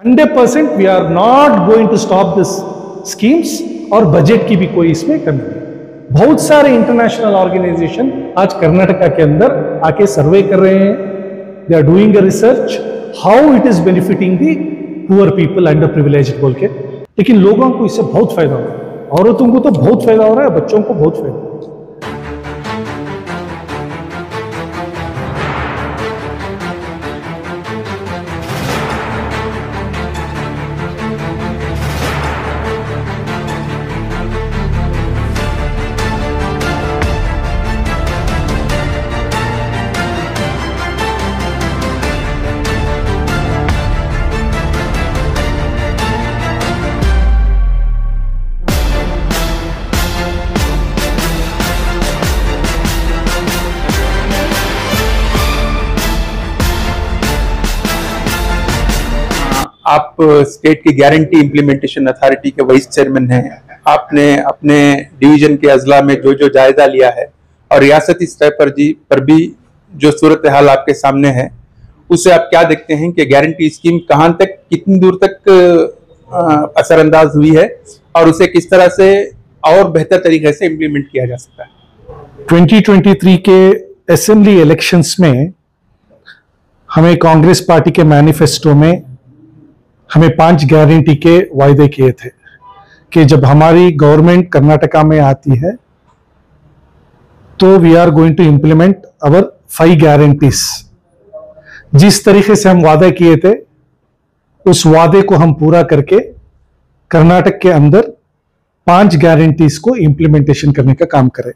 100% we are not going to stop this schemes और budget की भी कोई इसमें कमी नहीं। बहुत सारे इंटरनेशनल ऑर्गेनाइजेशन आज कर्नाटका के अंदर आके सर्वे कर रहे हैं। They are doing a research how it is benefiting the poor people, underprivileged बोल के। लेकिन लोगों को इससे बहुत फायदा हो रहा है, औरतों को तो बहुत फायदा हो रहा है, बच्चों को बहुत फायदा हो रहा है। आप स्टेट की गारंटी इम्प्लीमेंटेशन अथॉरिटी के वाइस चेयरमैन हैं। आपने अपने डिवीजन के अजला में जो जो जायजा लिया है और रियासती स्तर पर भी जो सूरत हाल आपके सामने है, उससे आप क्या देखते हैं कि गारंटी स्कीम कहां तक, कितनी दूर तक असरअंदाज हुई है और उसे किस तरह से और बेहतर तरीके से इम्प्लीमेंट किया जा सकता है? 2023 के असेंबली इलेक्शंस में हमें कांग्रेस पार्टी के मैनिफेस्टो में हमें 5 गारंटी के वायदे किए थे कि जब हमारी गवर्नमेंट कर्नाटका में आती है तो we are going to implement our 5 guarantees. जिस तरीके से हम वादा किए थे उस वादे को हम पूरा करके कर्नाटक के अंदर 5 गारंटीज को इंप्लीमेंटेशन करने का काम करें।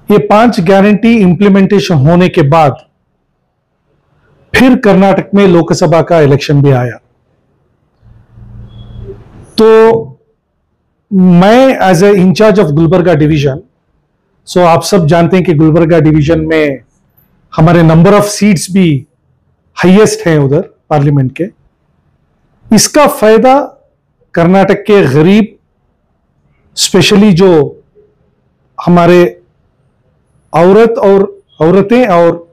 ये 5 गारंटी इंप्लीमेंटेशन होने के बाद फिर कर्नाटक में लोकसभा का इलेक्शन भी आया, तो मैं as a incharge of Gulbarga division, so आप सब जानते हैं कि गुलबर्गा डिवीजन में हमारे नंबर ऑफ सीट्स भी हाईएस्ट हैं उधर पार्लियामेंट के। इसका फायदा कर्नाटक के गरीब, स्पेशली जो हमारे औरतें और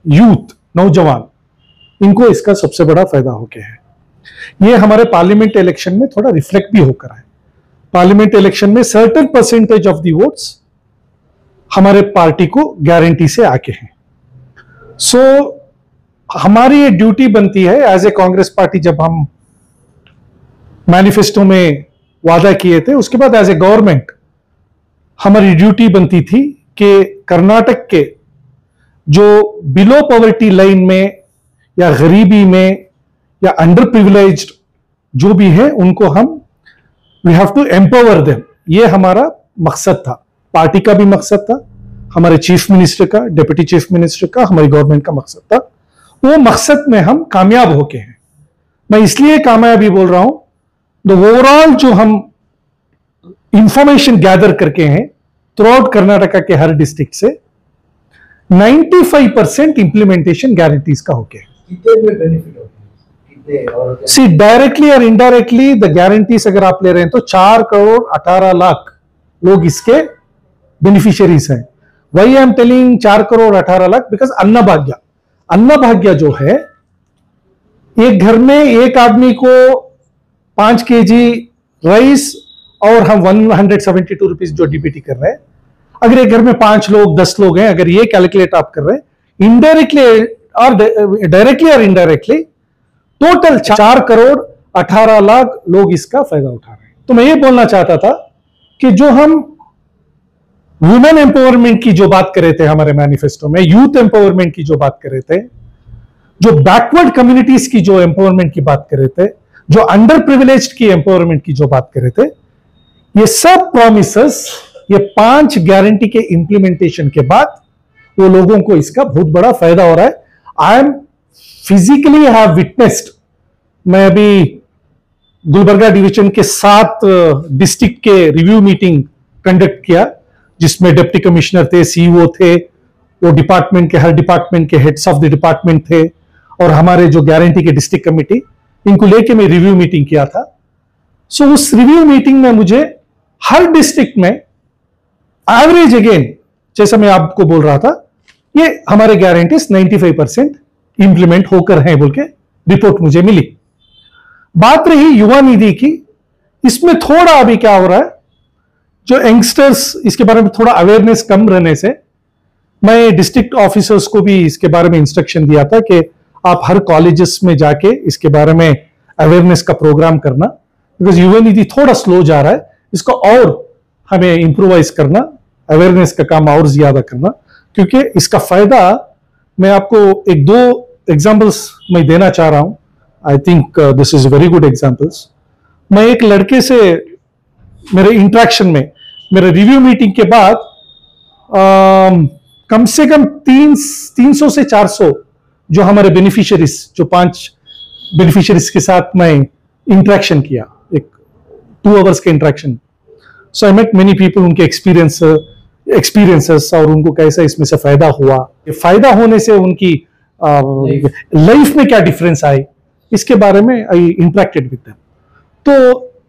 यूथ, नौजवान, इनको इसका सबसे बड़ा फायदा हो गया है। ये हमारे पार्लियामेंट इलेक्शन में थोड़ा रिफ्लेक्ट भी होकर है। पार्लियामेंट इलेक्शन में certain percentage of the votes हमारे पार्टी को गारंटी से आके हैं। सो हमारी ये ड्यूटी बनती है एज ए कांग्रेस पार्टी, जब हम मैनिफेस्टो में वादा किए थे उसके बाद एज ए गवर्नमेंट हमारी ड्यूटी बनती थी कि कर्नाटक के जो बिलो पॉवर्टी लाइन में या गरीबी में या अंडर प्रिविलेज्ड जो भी है उनको हम we have to empower them. ये हमारा मकसद था, पार्टी का भी मकसद था, हमारे चीफ मिनिस्टर का, डिप्टी चीफ मिनिस्टर का, हमारी गवर्नमेंट का मकसद था। वो मकसद में हम कामयाब होके हैं। मैं इसलिए कामयाबी बोल रहा हूं, द ओवरऑल जो हम इंफॉर्मेशन गैदर करके हैं थ्रू आउट कर्नाटका के हर डिस्ट्रिक्ट से 95% इंप्लीमेंटेशन गारंटीज का हो गया। सी डायरेक्टली और इनडायरेक्टली द गारंटीज अगर आप ले रहे हैं तो 4 करोड़ 18 लाख लोग इसके बेनिफिशियरीज हैं। वही I am telling 4 crore 18 lakh because Annabhagya जो है, एक घर में एक आदमी को 5 केजी राइस और हम 172 रुपीज जो डीबीटी कर रहे हैं, अगर एक घर में 5 लोग 10 लोग हैं, अगर ये कैलकुलेट आप कर रहे हैं इनडायरेक्टली और डायरेक्टली और इनडायरेक्टली, टोटल 4 करोड़ 18 लाख लोग इसका फायदा उठा रहे हैं। तो मैं ये बोलना चाहता था कि जो हम वुमेन एम्पावरमेंट की जो बात कर रहे थे हमारे मैनिफेस्टो में, यूथ एम्पावरमेंट की जो बात कर रहे थे, जो बैकवर्ड कम्युनिटीज की जो एम्पावरमेंट की बात कर रहे थे, जो अंडर प्रिविलेज्ड की एम्पावरमेंट की जो बात कर रहे थे, ये सब प्रॉमिसेस, ये 5 गारंटी के इंप्लीमेंटेशन के बाद वो लोगों को इसका बहुत बड़ा फायदा हो रहा है। I am physically have witnessed, मैं अभी गुलबर्गा डिवीजन के 7 डिस्ट्रिक्ट के रिव्यू मीटिंग कंडक्ट किया, जिसमें डिप्टी कमिश्नर थे, सीईओ थे, वो डिपार्टमेंट के हर डिपार्टमेंट के हेड्स ऑफ द डिपार्टमेंट थे और हमारे जो गारंटी के डिस्ट्रिक्ट कमिटी, इनको लेके मैं रिव्यू मीटिंग किया था। सो उस रिव्यू मीटिंग में मुझे हर डिस्ट्रिक्ट में एवरेज, अगेन जैसा मैं आपको बोल रहा था, ये हमारे गारंटीज 95% इंप्लीमेंट होकर हैं बोल के रिपोर्ट मुझे मिली। बात रही युवा निधि की, इसमें थोड़ा अभी क्या हो रहा है, जो यंगस्टर्स इसके बारे में थोड़ा अवेयरनेस कम रहने से मैं डिस्ट्रिक्ट ऑफिसर्स को भी इसके बारे में इंस्ट्रक्शन दिया था कि आप हर कॉलेजेस में जाके इसके बारे में अवेयरनेस का प्रोग्राम करना, बिकॉज युवा निधि थोड़ा स्लो जा रहा है, इसको और हमें इंप्रूवाइज करना, अवेयरनेस का काम और ज्यादा करना, क्योंकि इसका फायदा मैं आपको एक दो एग्जांपल्स मैं देना चाह रहा हूं। I think this is very good examples. मैं एक लड़के से मेरे इंटरेक्शन में, मेरे रिव्यू मीटिंग के बाद कम से कम 300 से 400 जो हमारे बेनिफिशियरीज, जो 5 बेनिफिशियरीज के साथ मैं इंटरेक्शन किया, एक 2 आवर्स के interaction. So I met many people, उनके एक्सपीरियंसेस और उनको कैसा इसमें से फायदा हुआ, फायदा होने से उनकी लाइफ में क्या डिफरेंस आए, इसके बारे में आई इंटरेक्टेड विद देम। तो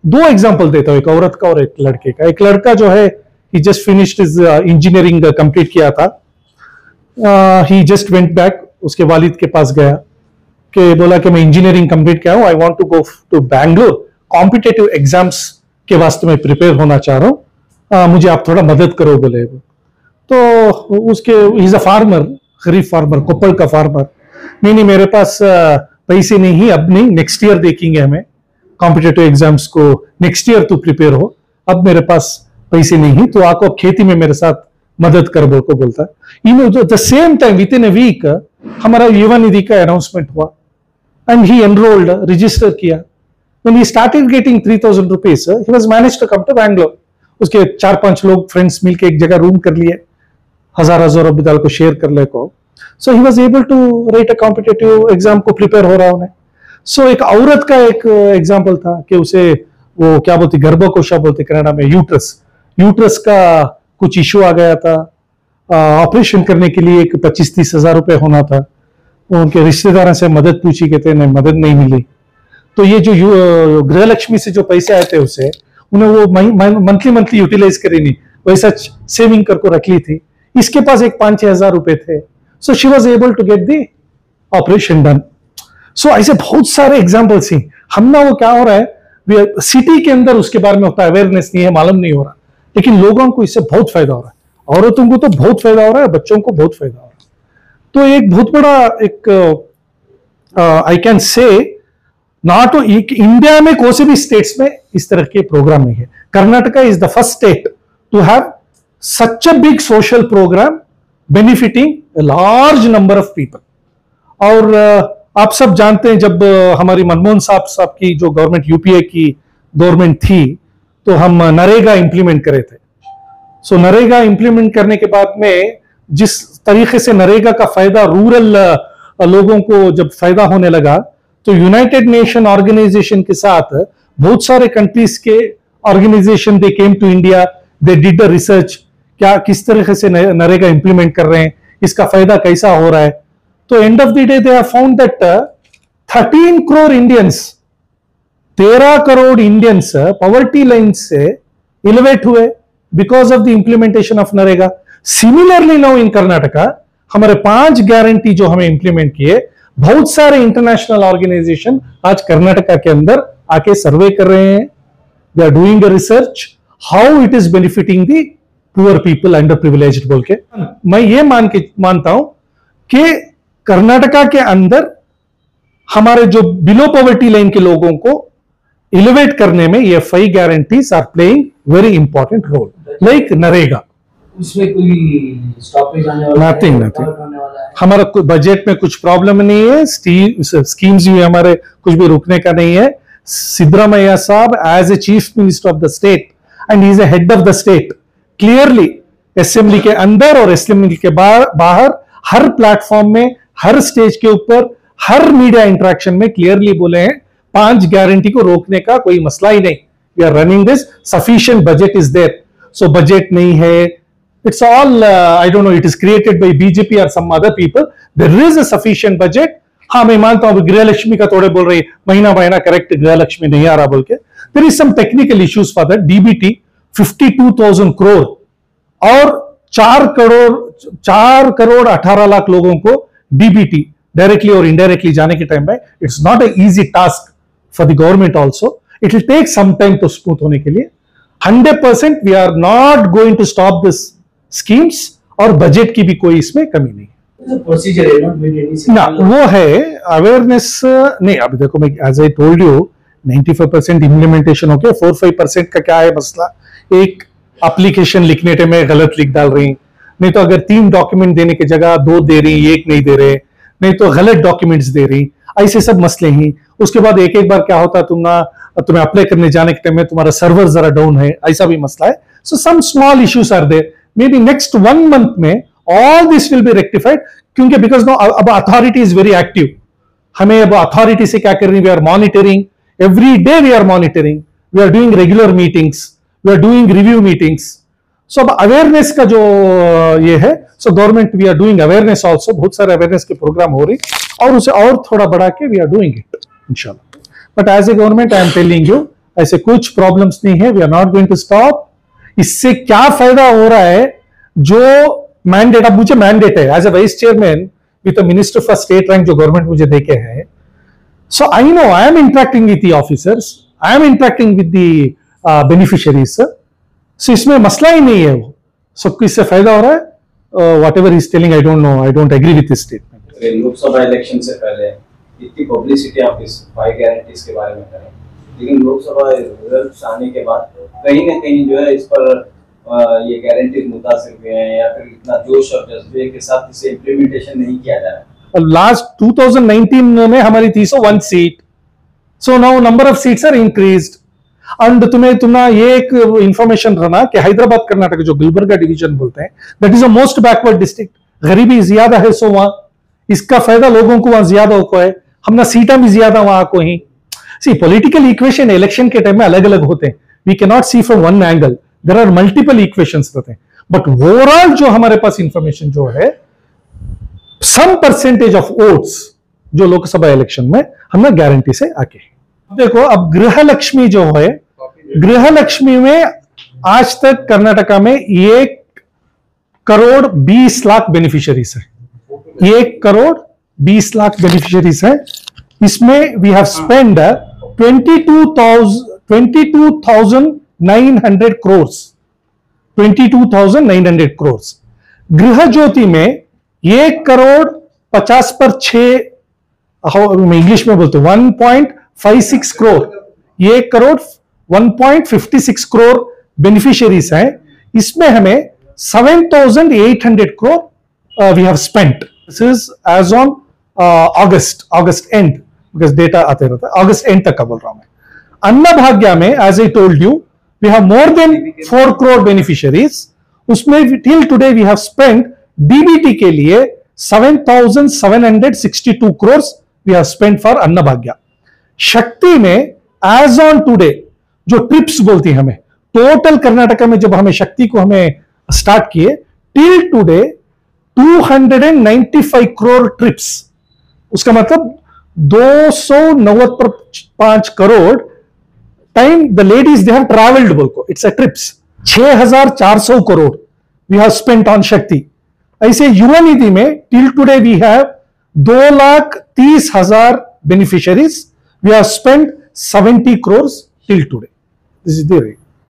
2 एग्जांपल देता हूं, एक औरत का और एक लड़के का। एक लड़का जो है, he just finished his engineering complete किया था, ही जस्ट वेंट बैक, उसके वालिद के पास गया कि बोला कि मैं इंजीनियरिंग कंप्लीट किया हूं, I want to go to Bangalore, competitive exams के वास्ते मैं प्रिपेयर होना चाह रहा हूं, मुझे आप थोड़ा मदद करो बोले। तो उसके, he is a farmer, kharif farmer, Koppal का फार्मर। नहीं मेरे पास पैसे नहीं, अब नहीं, नेक्स्ट ईयर देखेंगे, हमें कॉम्पिटिटिव एग्जाम्स को नेक्स्ट ईयर तू प्रिपेयर हो, अब मेरे पास पैसे नहीं, तो आपको खेती में मेरे साथ मदद कर बोल को बोलता है। The same time with in a week हमारा युवा निधि का अनाउंसमेंट हुआ एंड ही एनरोल्ड, रजिस्टर किया। When he started getting 3,000 rupees, he was managed to come to Bangalore. उसके 4-5 लोग फ्रेंड्स मिलके एक जगह रूम कर लिए, 1000 रुपए डाल को शेयर कर ले को। So he was able to write a competitive exam को प्रिपेयर हो रहा उन्हें। So एक औरत का एक एग्जाम्पल था कि उसे वो क्या बोलती, गर्भकोशा बोलते कनाडा में, यूट्रस का कुछ इश्यू आ गया था, ऑपरेशन करने के लिए 25-30 हजार रुपए होना था। उनके रिश्तेदारों से मदद पूछी, कहते नहीं, मदद नहीं मिली। तो ये जो गृहलक्ष्मी से जो पैसे आए थे उसे, उन्हें वो मंथली यूटिलाइज करी नहीं, वैसा सेविंग करके रख ली थी। इसके पास एक 5-6 हजार रुपए थे। So she was able to get the operation done. So ऐसे बहुत सारे एग्जाम्पल्स ही हम ना, वो क्या हो रहा है, सिटी के अंदर उसके बारे में होता है, अवेयरनेस नहीं है, मालूम नहीं हो रहा, लेकिन लोगों को इससे बहुत फायदा हो रहा है, औरतों को तो बहुत फायदा हो रहा है, बच्चों को बहुत फायदा हो रहा है। तो एक बहुत बड़ा एक I can say, not India में कोई से भी स्टेट्स में इस तरह के प्रोग्राम नहीं है। Karnataka is the first state to have such a big social programme benefiting a large number of people। और आप सब जानते हैं, जब हमारी मनमोहन साहब की जो गवर्नमेंट, यूपीए की गवर्नमेंट थी, तो हम नरेगा इंप्लीमेंट करे थे। सो नरेगा इंप्लीमेंट करने के बाद में जिस तरीके से नरेगा का फायदा रूरल लोगों को जब फायदा होने लगा, तो यूनाइटेड नेशन ऑर्गेनाइजेशन के साथ बहुत सारे कंट्रीज के organisation they came to India, they did the research, क्या किस तरीके से नरेगा इंप्लीमेंट कर रहे हैं, इसका फायदा कैसा हो रहा है। तो end of the day they have found that 13 crore Indians, 13 crore Indians poverty line से एलिवेट हुए because of the implementation of NREGA. Similarly now in Karnataka हमारे 5 गारंटी जो हमें इंप्लीमेंट किए, बहुत सारे इंटरनेशनल ऑर्गेनाइजेशन आज कर्नाटका के अंदर आके सर्वे कर रहे हैं, they are doing the research how it is benefiting the poor people, underprivileged बोल के। मैं ये मानता हूं कि कर्नाटका के अंदर हमारे जो बिलो पॉवर्टी लाइन के लोगों को एलिवेट करने में ये 5 guarantees are playing very important role, like NREGA. उसमें कोई स्टॉपेज आने वाला है? नथिंग। हमारा बजट में कुछ प्रॉब्लम नहीं है, स्कीम्स भी हमारे कुछ भी रुकने का नहीं है। सिद्धरामैया साहब as a chief minister of the state and he is a head of the state, clearly assembly के अंदर और असेंबली के बाहर हर प्लेटफॉर्म में, हर स्टेज के ऊपर, हर मीडिया इंटरेक्शन में क्लियरली बोले हैं 5 गारंटी को रोकने का कोई मसला ही नहीं। We are running this, sufficient budget is there. So budget नहीं है, it's all I don't know, it is created by BJP और some other people. There is a sufficient budget. हाँ, मैं मानता हूं गृहलक्ष्मी का थोड़े बोल रही है, महीना करेक्ट गृहलक्ष्मी नहीं आ रहा बोल के, there is some technical issues for that. DBT 52,000 crore और 4 करोड़ 18 लाख लोगों को डीबीटी, डायरेक्टली और इनडायरेक्टली जाने के टाइम में it's not a easy task for the government also. It will take some time to smooth होने के लिए. 100% we are not going to stop this schemes और बजट की भी कोई इसमें कमी नहीं प्रोसीजर है ना. वो है अवेयरनेस नहीं. अभी देखो मैं as I told you 95% implementation हो गया. 4-5% का क्या है मसला, एक एप्लीकेशन लिखने टाइम में गलत लिख डाल रही, नहीं तो अगर 3 डॉक्यूमेंट देने की जगह 2 दे रही, 1 नहीं दे रहे, नहीं तो गलत डॉक्यूमेंट्स दे रही, ऐसे सब मसले ही. उसके बाद एक एक बार क्या होता है तुम्हें अप्लाई करने जाने के टाइम में तुम्हारा सर्वर जरा डाउन है, ऐसा भी मसला है. So some small issues are there. Maybe next 1 month में all this will be rectified, क्योंकि बिकॉज नो अब अथॉरिटी इज वेरी एक्टिव. हमें अब अथॉरिटी से क्या करनी, we are monitoring every day, we are monitoring, we are doing regular meetings, we are doing review meetings. So अब awareness का जो ये है, so government we are doing awareness also, बहुत सारे awareness के प्रोग्राम हो रही और उसे और थोड़ा बढ़ा के we are doing it इंशाल्लाह. But as a government I am telling you, ऐसे कुछ problems नहीं है, we are not going to stop. इससे क्या फायदा हो रहा है, जो मैंडेट, अब मुझे मैंडेट है as a vice chairman with minister for state rank जो गवर्नमेंट मुझे देके है. So I know I am interacting with the officers, I am interacting with the beneficiaries. So इसमें मसला ही नहीं है वो. So किससे फायदा हो रहा है? Whatever he is telling, I don't know. I don't agree with this statement. Lok Sabha election से पहले इतनी पब्लिसिटी आप इस 5 गारंटीज के बारे में करें, लेकिन लोकसभा रिजल्ट्स आने के बाद कहीं ना कहीं जो है इस पर ये गारंटीज मुतासिर हुए हैं या फिर इतना जोश और जज्बे के साथ इसे इम्प्लीमेंटेशन नहीं किया जा रहा है. लास्ट 2019 में हमारी 301 seat. So now number of seats are increased. And तुम्हें ये एक इंफॉर्मेशन रहना कि हैदराबाद कर्नाटक जो गुलबर्गा डिवीजन बोलते हैं, that is a most backward district. गरीबी ज्यादा है, सो वहां इसका फायदा लोगों को वहां ज्यादा को है. हमने सीटा भी ज्यादा वहां को ही. सी पॉलिटिकल इक्वेशन इलेक्शन के टाइम में अलग अलग होते हैं. We can not see from one angle, there are multiple equations रहते हैं. बट ओवरऑल जो हमारे पास इंफॉर्मेशन जो है, सम परसेंटेज ऑफ वोट्स जो लोकसभा इलेक्शन में हमने गारंटी से आके. देखो अब गृह लक्ष्मी जो है, गृह लक्ष्मी में आज तक कर्नाटका में 1 करोड़ 20 लाख बेनिफिशियरीज है. 1 करोड़ 20 लाख बेनिफिशियरीज है. इसमें we have spend 22,900 crore. 22,900 crore. Gruha Jyothi में 1 करोड़ 50 पर 6, मैं इंग्लिश में बोलते 1.56 करोड़. 1 करोड़ 1.56 करोड़ बेनिफिशियरीज हैं. इसमें हमें 7,800 crore we have spent. This is as on August end, because data आते रहता है. अगस्त एंड तक का बोल रहा हूं मैं. अन्नभाग्य में as I told you we have more than 4 crore beneficiaries. उसमें till today we have spent DBT के लिए 7,762 crore we have spent for Annabhagya. Shakti में एज ऑन टुडे जो ट्रिप्स बोलती है हमें, टोटल कर्नाटका में जब हमें शक्ति को हमें स्टार्ट किए, टिल टुडे 295 करोड़ ट्रिप्स. उसका मतलब 295 crore time the ladies they have travelled बोलको, it's a trips. 6,400 crore we have spent on Shakti. ऐसे युवा निधि में till today we have 2,30,000 beneficiaries. We have spent 70 crores till today. This is the rate.